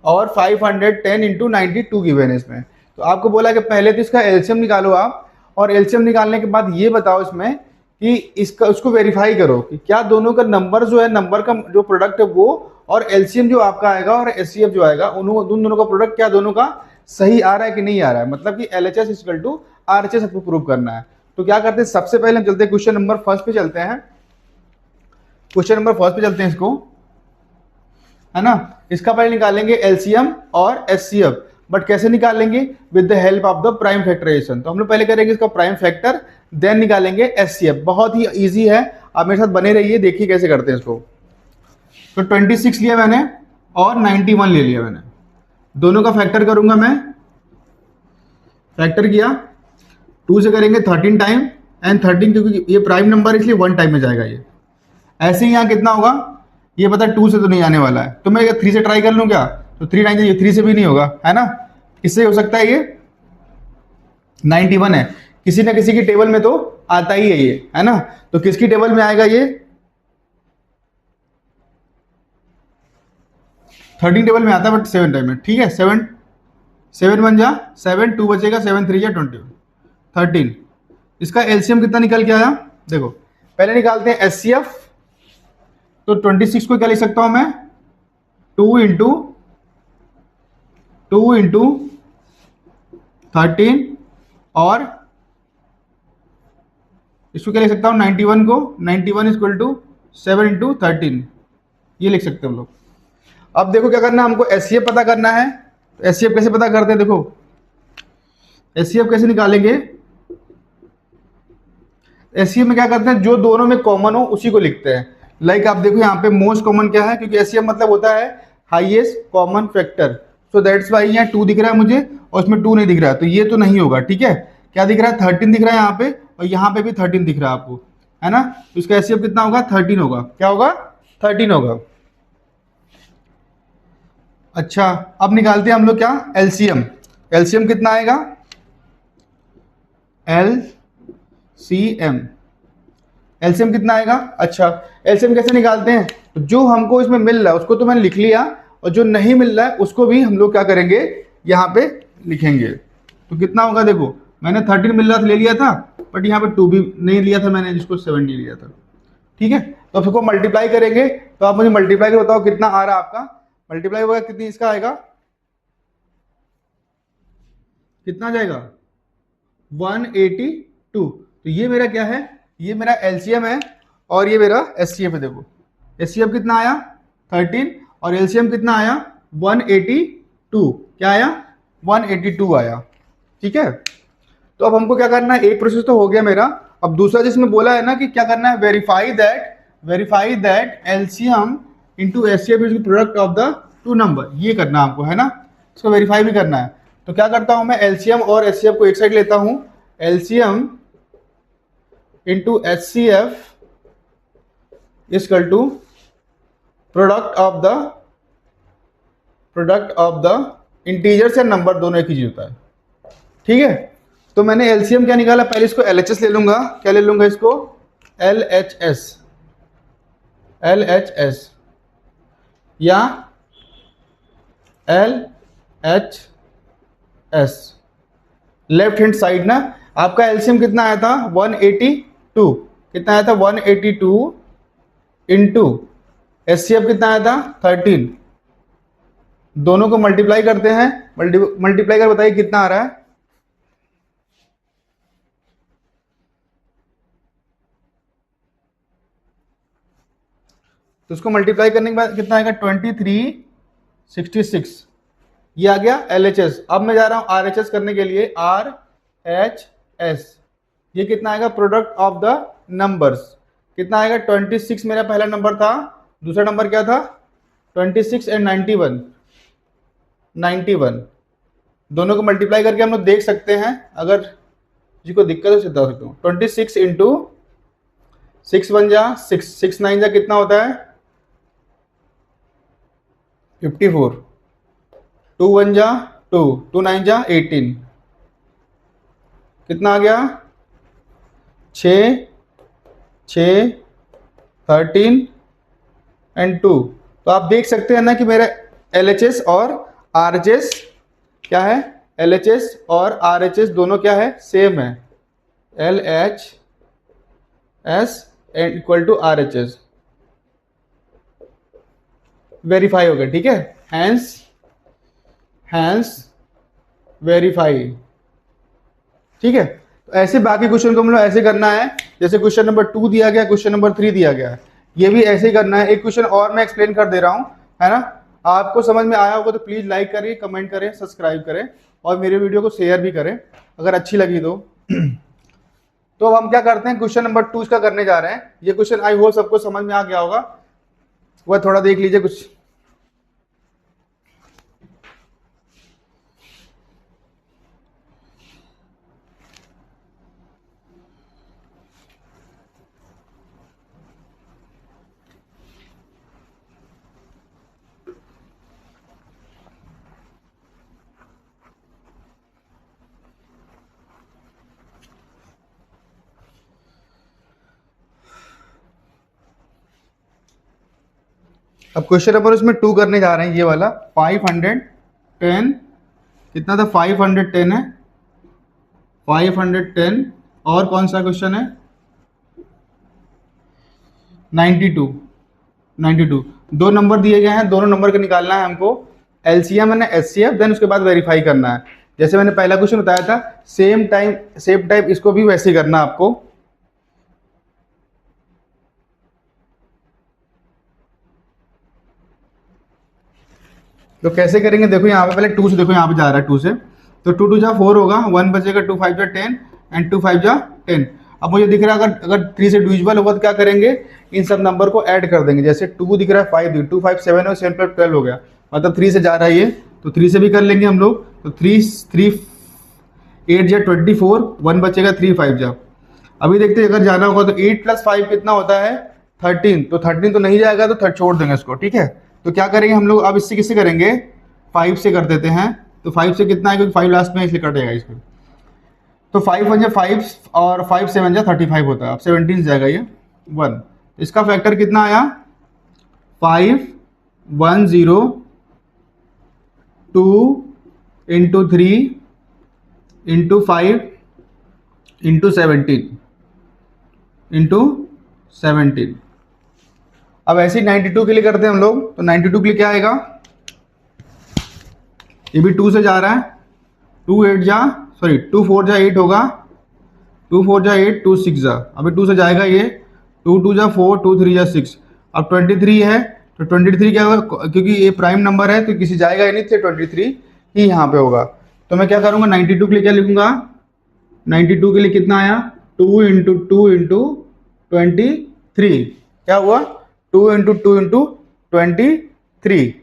और 510 इंटू 92 गिवन है इसमें। तो आपको बोला कि पहले तो इसका एलसीएम निकालो आप, और एलसीएम निकालने के बाद ये बताओ इसमें कि इसका, उसको वेरीफाई करो कि क्या दोनों का नंबर जो है, नंबर का जो प्रोडक्ट है वो, और एलसीएम जो आपका आएगा और एचसीएफ जो आएगा, उन दोनों का प्रोडक्ट क्या दोनों का सही आ रहा है कि नहीं आ रहा है, मतलब कि एलएचएस इक्वल टू आरएचएस आपको प्रूव करना है। तो क्या करते हैं, सबसे पहले हम चलते हैं क्वेश्चन नंबर फर्स्ट पे चलते हैं, क्वेश्चन नंबर फर्स्ट पे चलते हैं इसको, है ना। इसका पहले निकालेंगे एलसीएम और एचसीएफ, बट कैसे निकालेंगे, with the help of the prime factorization. तो हम लोग पहले करेंगे इसका प्राइम फैक्टर, देन निकालेंगे एचसीएफ। बहुत ही इजी है, आप मेरे साथ बने रहिए, देखिए कैसे करते हैं इसको। तो 26 लिया मैंने और 91 ले लिया मैंने, दोनों का फैक्टर करूंगा मैं, फैक्टर किया 2 से करेंगे 13 टाइम, एंड 13 क्योंकि ये प्राइम नंबर इसलिए 1 टाइम में जाएगा ये। ऐसे ही यहाँ कितना होगा, ये पता 2 से तो नहीं आने वाला है, तो मैं 3 से ट्राई कर लूँ क्या, तो 3 टाइम, ये 3 से भी नहीं होगा, है ना। किससे हो सकता है, ये 91 है, किसी ना किसी की टेबल में तो आता ही है ये, है ना। तो किसकी टेबल में आएगा ये, 13 टेबल में आता है, बट 7 टाइम में। ठीक है, 7 बन जा 7, 2 बचेगा, 7 3 20, 13। इसका एलसीएम कितना निकल के आया, देखो पहले निकालते हैं एचसीएफ। तो 26 को क्या लिख सकता हूं मैं, 2 इंटू 13 और इसको क्या लिख सकता हूँ 91 को 91 इक्वल टू 7 इंटू 13, ये लिख सकते हैं हम लोग। अब देखो क्या करना है हमको, एचसीएफ पता करना है। एचसीएफ कैसे पता करते हैं, देखो एचसीएफ कैसे निकालेंगे। एचसीएफ में क्या करते हैं, जो दोनों में कॉमन हो उसी को लिखते हैं। लाइक आप देखो यहाँ पे मोस्ट कॉमन क्या है, क्योंकि एचसीएफ मतलब होता है highest common factor, so that's why यहाँ 2 दिख रहा है मुझे और इसमें 2 नहीं दिख रहा है, तो ये तो नहीं होगा। ठीक है, क्या दिख रहा है 13 दिख रहा है यहाँ पे, और यहाँ पे भी 13 दिख रहा है आपको, है ना। तो इसका एचसीएफ कितना होगा 13 होगा, क्या होगा 13 होगा। अच्छा अब निकालते हैं हम लोग क्या, एलसीएम। एलसीएम कितना आएगा, एलसीएम, एलसीएम कितना आएगा। अच्छा एलसीएम कैसे निकालते हैं, तो जो हमको इसमें मिल रहा है उसको तो मैंने लिख लिया, और जो नहीं मिल रहा है उसको भी हम लोग क्या करेंगे यहाँ पे लिखेंगे। तो कितना होगा, देखो मैंने 13 मिल रहा था ले लिया था, बट यहाँ पे 2 भी नहीं लिया था मैंने, जिसको 7 नहीं लिया था। ठीक है, तो सबको मल्टीप्लाई करेंगे, तो आप मुझे मल्टीप्लाई कर बताओ कितना आ रहा है आपका, मल्टीप्लाई होगा कितनी इसका आएगा, कितना जाएगा 182। तो ये मेरा क्या है, ये मेरा एलसीएम है और ये मेरा एचसीएफ है। देखो एचसीएफ कितना आया 13 और एलसीएम कितना आया 182, क्या आया 182 आया। ठीक है, तो अब हमको क्या करना है, एक प्रोसेस तो हो गया मेरा। अब दूसरा जिसमें बोला है ना कि क्या करना है, verify that LCM into HCF is product of the two number, ये करना है हमको, है ना। इसको वेरीफाई भी करना है। तो क्या करता हूं मैं, एलसीएम और एचसीएफ को एक साइड लेता हूं, LCM into HCF equal to product of the integers या नंबर, दोनों एक ही चीज होता है। ठीक है, तो मैंने एलसीएम क्या निकाला, पहले इसको एलएचएस ले लूंगा, क्या ले लूंगा इसको एलएचएस या एलएचएस, लेफ्ट हैंड साइड ना। आपका एलसीएम कितना आया था 182, कितना आया था 182 इंटू एचसीएफ कितना आया था 13, दोनों को मल्टीप्लाई करते हैं, मल्टीप्लाई कर बताइए कितना आ रहा है। तो उसको मल्टीप्लाई करने के बाद कितना आएगा 2366, ये आ गया एलएचएस। अब मैं जा रहा हूं आरएचएस करने के लिए, आरएचएस, ये कितना आएगा प्रोडक्ट ऑफ द नंबर्स, कितना आएगा 26 मेरा पहला नंबर था, दूसरा नंबर क्या था 26 एंड 91, दोनों को मल्टीप्लाई करके हम लोग देख सकते हैं, अगर जिसको दिक्कत है बता सकता हूँ। 26 इंटू 6 1 जा 6, 6 9 जा कितना होता है 54, 2 1 जा 2, 2 9 जा 18, कितना आ गया 6 6 13 एंड 2। तो आप देख सकते हैं ना कि मेरा एलएचएस और आरएचएस क्या है, एलएचएस और आरएचएस दोनों क्या है सेम है, LHS equal to RHS, verify हो गया। ठीक है, हैंस वेरीफाई। ठीक है, तो ऐसे बाकी क्वेश्चन को हम लोग ऐसे करना है, जैसे क्वेश्चन नंबर 2 दिया गया, क्वेश्चन नंबर 3 दिया गया है, ये भी ऐसे ही करना है। एक क्वेश्चन और मैं एक्सप्लेन कर दे रहा हूं, है ना। आपको समझ में आया होगा तो प्लीज लाइक करिए, कमेंट करें, सब्सक्राइब करें और मेरे वीडियो को शेयर भी करें अगर अच्छी लगी तो। तो अब हम क्या करते हैं, क्वेश्चन नंबर 2 का करने जा रहे हैं। ये क्वेश्चन आई होप सबको समझ में आ गया होगा, वह थोड़ा देख लीजिए कुछ। अब क्वेश्चन नंबर इसमें 2 करने जा रहे हैं, ये वाला 510, कितना था 510 है, 510 और कौन सा क्वेश्चन है 92, दो नंबर दिए गए हैं, दोनों नंबर का निकालना है हमको, एलसीएम है ना एचसीएफ, देन उसके बाद वेरीफाई करना है। जैसे मैंने पहला क्वेश्चन बताया था सेम टाइम इसको भी वैसे ही करना आपको। तो कैसे करेंगे, देखो यहाँ पे पहले 2 से, देखो यहाँ पे जा रहा है 2 से, तो 2 2 जा 4 होगा, 1 बचेगा, 2 5 जा 10 एंड 2 5 जा 10। अब मुझे दिख रहा है अगर 3 से डिविजिबल होगा तो क्या करेंगे, इन सब नंबर को ऐड कर देंगे। जैसे 2 दिख रहा है 5, 2 5 7 और 7 प्लस 12 हो गया, मतलब 3 से जा रहा है ये, तो 3 से भी कर लेंगे हम लोग। तो 3 8 जा 24, 1 बचेगा, 3 5 जा। अभी देखते हैं अगर जाना होगा तो 8 प्लस 5 कितना होता है 13, तो 13 तो नहीं जाएगा, तो छोड़ देंगे इसको, ठीक है। तो क्या करेंगे हम लोग अब, इससे किससे करेंगे, 5 से कर देते हैं। तो 5 से कितना है, क्योंकि 5 लास्ट में इसलिए कटेगा इसमें। तो 5 1 जा 5 और 5 7 जा 35 होता है, अब 17 जाएगा ये 1। इसका फैक्टर कितना आया, 5 1 0 2 इंटू 3 इंटू 5 इंटू 17 इंटू 17। अब ऐसे ही 92 के लिए करते हैं हम लोग, तो 92 के लिए क्या आएगा, ये भी 2 से जा रहा है, 2 4 जा 8 होगा, 2 4 जा 8, 2 6 जा, अभी 2 से जाएगा ये, 2 2 जा 4, 2 3 जा 6। अब 23 है, तो 23 क्या होगा, क्योंकि ये प्राइम नंबर है तो किसी जाएगा ही नहीं, तो 23 ही यहाँ पे होगा। तो मैं क्या करूँगा, 92 के लिए क्या लिखूंगा, 92 के लिए कितना आया, 2 इंटू 2 इंटू 23, क्या हुआ, 2 इंटू 2 इंटू 23।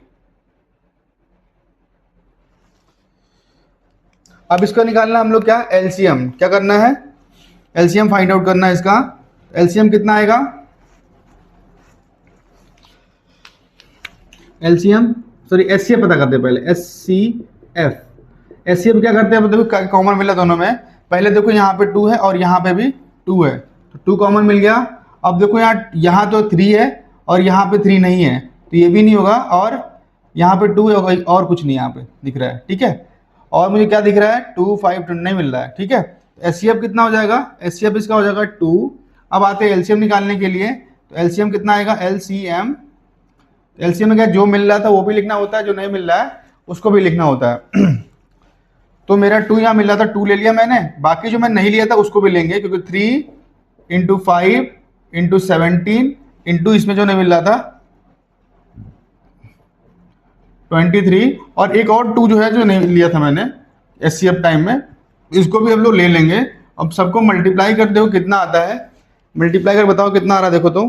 अब इसको निकालना हम लोग क्या, एलसीएम, क्या करना है, एलसीएम फाइंड आउट करना है इसका। एलसीएम कितना आएगा, एलसीएम सॉरी एचसीएफ पता करते हैं पहले, एचसीएफ। एचसीएफ क्या करते हैं, देखो कॉमन मिला दोनों में, पहले देखो यहाँ पे 2 है और यहाँ पे भी 2 है, तो 2 कॉमन मिल गया। अब देखो यहाँ तो 3 है और यहाँ पे 3 नहीं है, तो ये भी नहीं होगा, और यहाँ पे 2 है और कुछ नहीं यहाँ पे दिख रहा है, ठीक है। और मुझे क्या दिख रहा है, 2 5 2 नहीं मिल रहा है, ठीक है। एचसीएफ कितना हो जाएगा, एचसीएफ इसका हो जाएगा 2। अब आते हैं एलसीएम निकालने के लिए, तो एलसीएम कितना आएगा, एलसीएम, एलसीएम में क्या जो मिल रहा था वो भी लिखना होता है, जो नहीं मिल रहा है उसको भी लिखना होता है। तो मेरा 2 यहाँ मिल रहा था, 2 ले लिया मैंने, बाकी जो मैं नहीं लिया था उसको भी लेंगे, क्योंकि 3 इंटू 5 इंटू 17 इंटू इसमें जो नहीं मिल रहा था 23, और एक और 2 जो है जो नहीं लिया था मैंने एचसीएफ टाइम में, इसको भी हम लोग ले लेंगे। अब सबको मल्टीप्लाई कर दो कितना आता है, मल्टीप्लाई कर बताओ कितना आ रहा है, देखो तो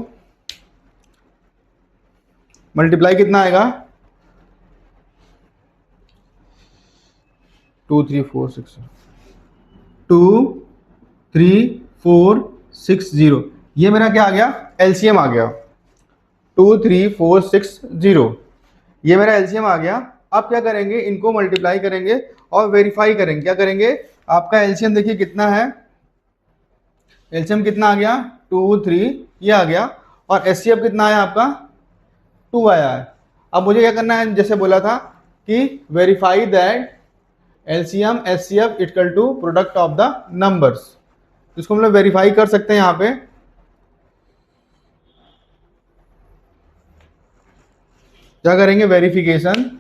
मल्टीप्लाई कितना आएगा, 2 3 4 6 2 3 4 6 0, ये मेरा क्या आ गया, एलसीएम आ गया, 2 3 4 6 0, ये मेरा एलसीएम आ गया। अब क्या करेंगे, इनको मल्टीप्लाई करेंगे और वेरीफाई करेंगे। क्या करेंगे, आपका एलसीएम देखिए कितना है, एलसीएम कितना आ गया, 2 3 ये आ गया, और एचसीएफ कितना आया आपका, 2 आया है। अब मुझे क्या करना है, जैसे बोला था कि verify that LCM HCF equal to product of the numbers, इसको हम लोग वेरीफाई कर सकते हैं। यहाँ पे क्या करेंगे, वेरिफिकेशन,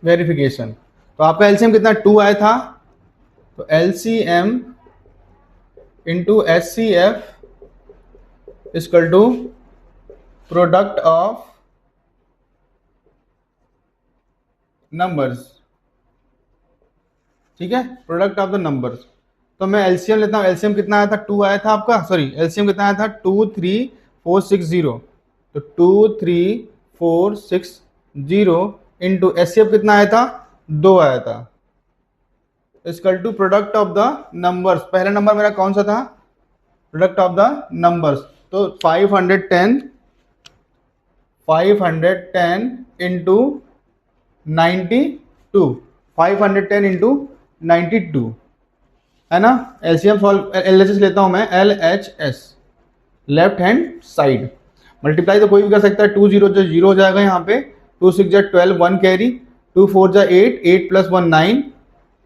वेरिफिकेशन, तो आपका एलसीएम कितना 2 आया था, तो LCM into HCF equal to product of numbers, ठीक है, प्रोडक्ट ऑफ द नंबर्स। तो मैं एलसीएम लेता हूँ, एलसीएम कितना आया था, 2 आया था आपका, सॉरी एलसीएम कितना आया था, 2 3 4 6 0, तो 2 3 4 6 0 इंटू एचसीएफ कितना आया था, 2 आया था, equal to product of the numbers. पहला नंबर मेरा कौन सा था, प्रोडक्ट ऑफ द नंबर्स, तो 510 इंटू 92, 510 इंटू 92 है ना। एलसीएम सॉल्व, एलएचएस लेता हूं मैं, LHS left hand side, multiply तो कोई भी कर सकता है, 2 0 जो 0 हो जाएगा यहाँ पे, 2 6 जा 12 1 कैरी, 2 4 जा 8 8 प्लस 1 9,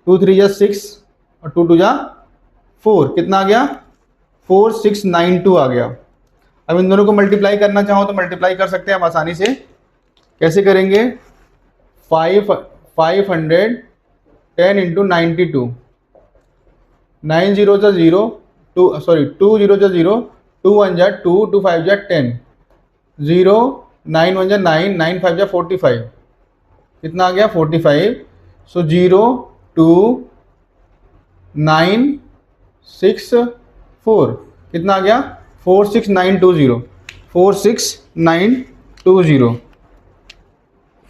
2 3 जा 6 और 2 2 जा 4, कितना आ गया, 4 6 9 2 आ गया। अब इन दोनों को मल्टीप्लाई करना चाहो तो मल्टीप्लाई कर सकते हैं हम आसानी से, कैसे करेंगे, 510 इंटू 92, 9 0 जा 0, 2 0 जा 0, 2 1 जा 2, 2 5 जा 10, 0 9 1 जा 9, 9 5 जा 45, कितना आ गया 45। सो 0 2 9 6 4, कितना आ गया 46920, 46920,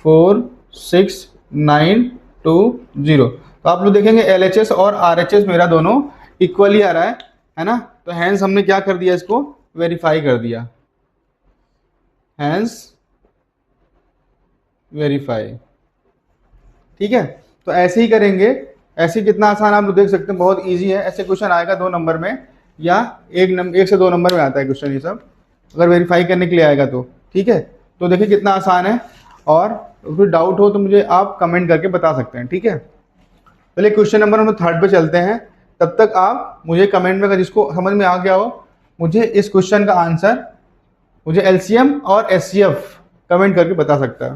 46920। तो आप लोग देखेंगे LHS और RHS मेरा दोनों इक्वली आ रहा है ना। तो हैंस हमने क्या कर दिया, इसको वेरीफाई कर दिया, हैंस वेरीफाई। ठीक है, तो ऐसे ही करेंगे। ऐसे कितना आसान आप लोग देख सकते हैं, बहुत इजी है। ऐसे क्वेश्चन आएगा 2 नंबर में या 1 से 2 नंबर में आता है क्वेश्चन ये सब, अगर वेरीफाई करने के लिए आएगा तो। ठीक है, तो देखिए कितना आसान है, और कोई डाउट हो तो मुझे आप कमेंट करके बता सकते हैं। ठीक है, पहले क्वेश्चन नंबर हम 3 पे चलते हैं। तब तक आप मुझे कमेंट में, अगर जिसको समझ में आ गया हो, मुझे इस क्वेश्चन का आंसर, मुझे LCM और SCF कमेंट करके बता सकता है।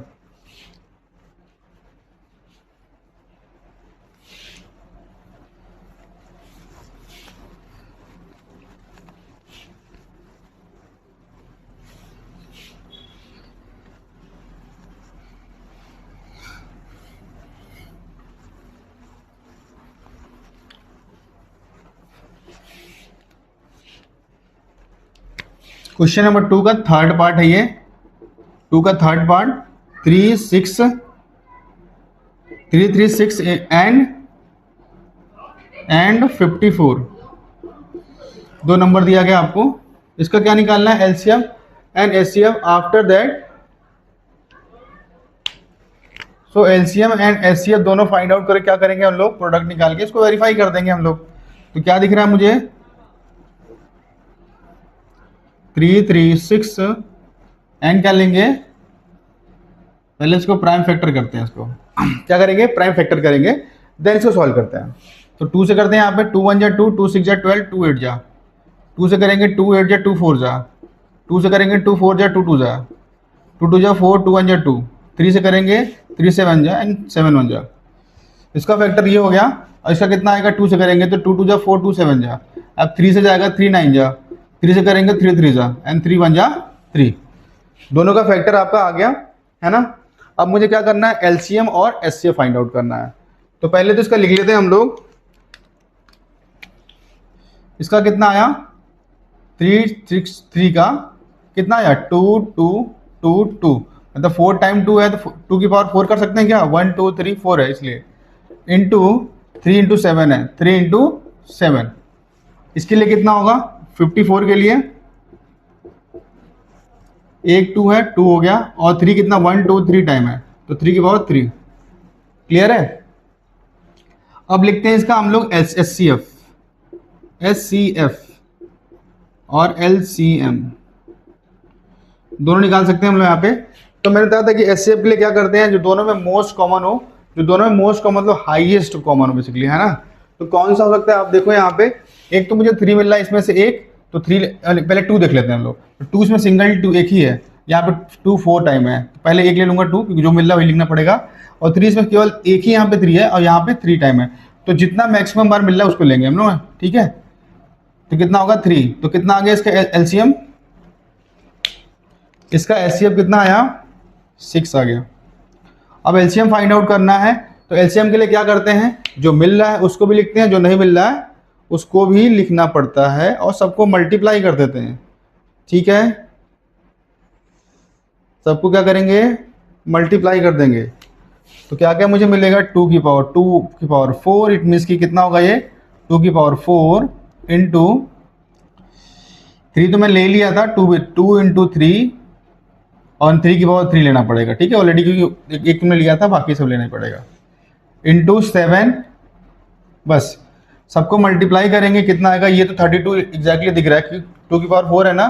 क्वेश्चन नंबर 2 का 3rd पार्ट है ये, 2 का 3rd पार्ट, 3 6 एंड 54, 2 नंबर दिया गया आपको। इसका क्या निकालना है, LCM and SCF। After that so LCM and SCF दोनों फाइंड आउट करके क्या करेंगे हम लोग, प्रोडक्ट निकाल के इसको वेरीफाई कर देंगे हम लोग। तो क्या दिख रहा है मुझे, 3 3 6 एंड क्या लेंगे, पहले इसको प्राइम फैक्टर करते हैं, इसको क्या करेंगे, प्राइम फैक्टर करेंगे, देन इसको सॉल्व करते हैं। तो 2 से करते हैं यहाँ पे, 2 1 जा 2, 2 6 जा 12, 2 8 जा, 2 से करेंगे 2 8 जा 2 4 जा, 2 से करेंगे 2 4 जा 2 2 जा, 2 2 जा 4, 2 1 जा 2, 3 से करेंगे 3 7 जा एंड 7 1 जा। इसका फैक्टर ये हो गया। और इसका कितना आएगा, 2 से करेंगे तो 2 2 जा 4, 2 7 जा। अब 3 से जाएगा 3 9 जा, 3 से करेंगे 3 3 जा एंड 3 1 जा 3। दोनों का फैक्टर आपका आ गया है ना। अब मुझे क्या करना है, LCM और SCF फाइंड आउट करना है। तो पहले तो इसका लिख लेते हैं हम लोग। इसका कितना आया, 3 6 3 का कितना आया, 2 2 2 2, मतलब 4 टाइम 2 है तो 2 की पावर 4 कर सकते हैं क्या, 1 2 3 4 है इसलिए, इंटू 3 इंटू 7 है, 3 इंटू 7। इसके लिए कितना होगा, 54 के लिए 1 2 है, 2 हो गया, और 3 कितना, 1 2 3 टाइम है, तो 3 की पावर 3। क्लियर है। अब लिखते हैं इसका हम लोग SCF और LCM दोनों निकाल सकते हैं हम लोग यहाँ पे। तो मैंने बताया था कि SCF के लिए क्या करते हैं, जो दोनों में मोस्ट कॉमन हो, जो दोनों में मोस्ट कॉमन मतलब हाईएस्ट कॉमन हो बेसिकली, है ना। तो कौन सा हो सकता है, आप देखो यहाँ पे, एक तो मुझे 3 मिल रहा है इसमें से एक, तो 3 पहले 2 देख लेते हैं हम लोग। तो 2 इसमें सिंगल 2 एक ही है, यहाँ पे 2 4 टाइम है, तो पहले एक ले लूंगा 2, क्योंकि जो मिल रहा है वही लिखना पड़ेगा। और 3 इसमें केवल एक ही यहाँ पे 3 है, और यहाँ पे 3 टाइम है, तो जितना मैक्सिमम बार मिल रहा है उसको लेंगे हम लोग। ठीक है, तो कितना होगा 3, तो कितना आ गया इसका LCM, इसका SCF कितना आया, 6 आ गया। अब LCM फाइंड आउट करना है, तो LCM के लिए क्या करते हैं, जो मिल रहा है उसको भी लिखते हैं, जो नहीं मिल रहा है उसको भी लिखना पड़ता है, और सबको मल्टीप्लाई कर देते हैं। ठीक है, सबको क्या करेंगे, मल्टीप्लाई कर देंगे। तो क्या क्या मुझे मिलेगा, 2 की पावर 4, इट मीन्स कि कितना होगा ये, 2 की पावर 4 इंटू 3 तो मैं ले लिया था, 2 इंटू 3, और 3 की पावर 3 लेना पड़ेगा। ठीक है, ऑलरेडी क्योंकि एक तुमने लिया था, बाकी सब लेना पड़ेगा, इंटू 7। बस सबको मल्टीप्लाई करेंगे, कितना आएगा, ये तो 32 एग्जैक्टली दिख रहा है कि 2 की पावर 4 है ना।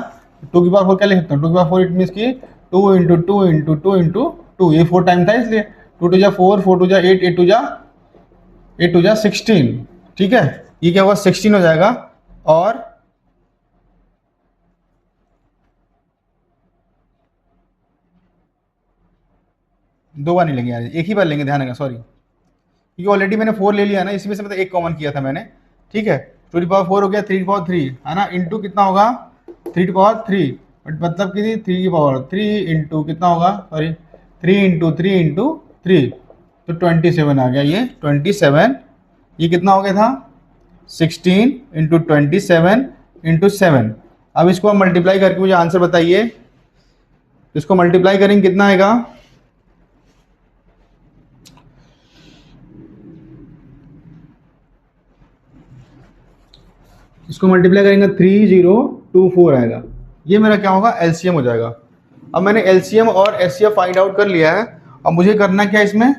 2 की पावर 4 क्या लिख सकता हूँ, 2 की पावर 4 इट मीन्स कि 2 इंटू 2 इंटू 2 इंटू 2, ये 4 टाइम था इसलिए 2 2 जा 4, 4 2 जा 8, 8 2 जा 16। ठीक है, ये क्या होगा, 16 हो जाएगा। और दो बार नहीं लेंगे यार, एक ही बार लेंगे, ध्यान रखना, सॉरी, क्योंकि ऑलरेडी मैंने 4 ले लिया ना, इसमें से मतलब एक कॉमन किया था मैंने। ठीक है, 2 की पावर 4 हो गया, 3 की पावर 3 है ना, इंटू कितना होगा, 3 टू पावर 3, बट मतलब कि 3 की पावर 3 इंटू कितना होगा, सॉरी 3 इंटू 3 इंटू 3, तो 27 आ गया ये 27। ये कितना हो गया था 16 इंटू 27 इंटू 7। अब इसको हम मल्टीप्लाई करके मुझे आंसर बताइए, इसको मल्टीप्लाई करेंगे कितना आएगा, इसको मल्टीप्लाई करेंगे 3024 आएगा। ये मेरा क्या होगा एलसीएम हो जाएगा। अब मैंने एलसीएम और एचसीएफ फाइंड आउट कर लिया है। अब मुझे करना क्या इसमें,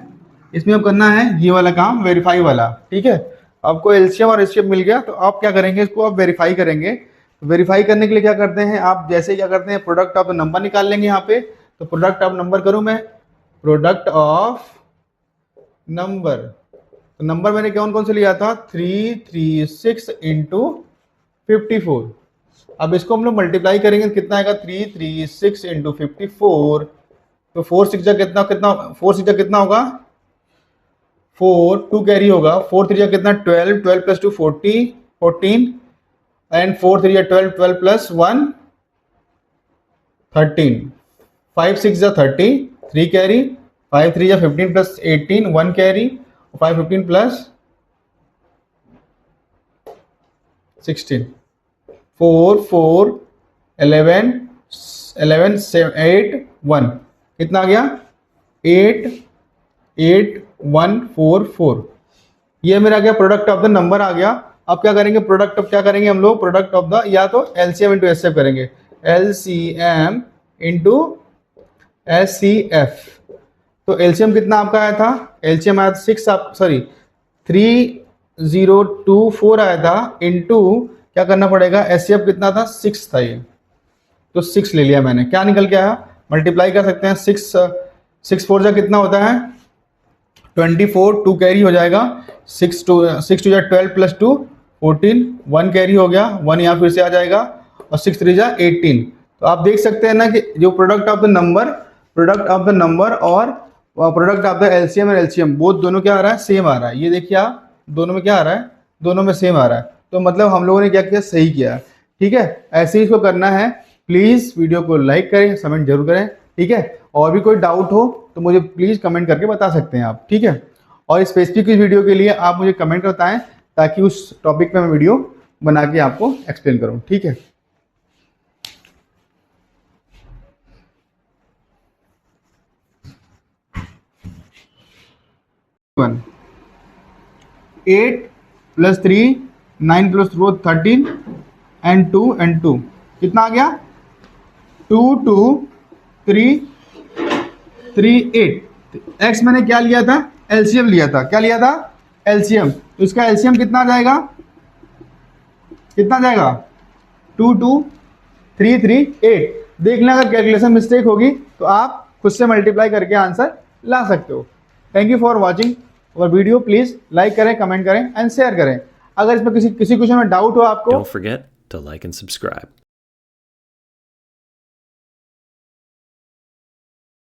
इसमें अब करना है ये वाला काम, वेरीफाई वाला। ठीक है, आपको एलसीएम और एचसीएफ मिल गया, तो आप क्या करेंगे, इसको आप वेरीफाई करेंगे। तो वेरीफाई करने के लिए क्या करते हैं आप, जैसे क्या करते हैं प्रोडक्ट ऑफ नंबर निकाल लेंगे यहाँ पे। तो प्रोडक्ट ऑफ नंबर करूँ मैं, प्रोडक्ट ऑफ नंबर, तो नंबर मैंने कौन कौन से लिया था 336 इंटू 54। अब इसको हम लोग मल्टीप्लाई करेंगे, कितना आएगा 336 इंटू 54, तो 4 6 जा कितना कितना 4 6 जा कितना होगा 4, 2 कैरी होगा, 4 3 जा कितना 12, 12 प्लस 2 40 14, एंड 4 3 जा 12, 12 प्लस 1 13, 5 6 जा 30, 3 कैरी, 5 3 जा 15 प्लस 18 1 कैरी, 5 15 प्लस 16, 4 4 11 11 8 1, कितना आ गया 8 8 1 4 4। ये मेरा क्या प्रोडक्ट ऑफ द नंबर आ गया। अब क्या करेंगे, प्रोडक्ट ऑफ क्या करेंगे हम लोग, प्रोडक्ट ऑफ द या तो एलसीएम इंटू एचसीएफ करेंगे, एलसीएम इंटू एचसीएफ। तो एलसीएम कितना आपका आया था, एलसीएम आया था 6, आप सॉरी 3024 आया था, इंटू क्या करना पड़ेगा, एचसीएफ कितना था 6 था ये, तो 6 ले लिया मैंने। क्या निकल के आया, मल्टीप्लाई कर सकते हैं, 6 4 जा कितना होता है 24, 2 कैरी हो जाएगा, 6 2 जा 12 प्लस 2 14, 1 कैरी हो गया, 1 यहाँ फिर से आ जाएगा, और 6 3 जा 18। तो आप देख सकते हैं ना कि जो प्रोडक्ट ऑफ द नंबर और प्रोडक्ट ऑफ द एलसीएम और एलसीएम बोथ दोनों क्या आ रहा है, सेम आ रहा है। ये देखिए आप, दोनों में क्या आ रहा है, दोनों में सेम आ रहा है। तो मतलब हम लोगों ने क्या किया, सही किया। ठीक है, ऐसे ही इसको करना है। प्लीज़ वीडियो को लाइक करें, कमेंट जरूर करें। ठीक है, और भी कोई डाउट हो तो मुझे प्लीज़ कमेंट करके बता सकते हैं आप। ठीक है, और स्पेसिफिक इस वीडियो के लिए आप मुझे कमेंट बताएं, ताकि उस टॉपिक पे मैं वीडियो बना के आपको एक्सप्लेन करूं। ठीक है, वन 8 प्लस 3 9 प्लस 13 एंड 2 कितना आ गया 2 2 3 3 8। एक्स मैंने क्या लिया था, एलसीएम लिया था। क्या लिया था, एलसीएम। तो इसका एलसीएम कितना जाएगा, कितना जाएगा 2 2 3 3 8। देख लें, अगर कैलकुलेशन मिस्टेक होगी तो आप खुद से मल्टीप्लाई करके आंसर ला सकते हो। थैंक यू फॉर वॉचिंग और वीडियो। प्लीज लाइक करें, कमेंट करें एंड शेयर करें। अगर इसमें किसी क्वेश्चन में डाउट हो आपको, Don't forget to like and subscribe.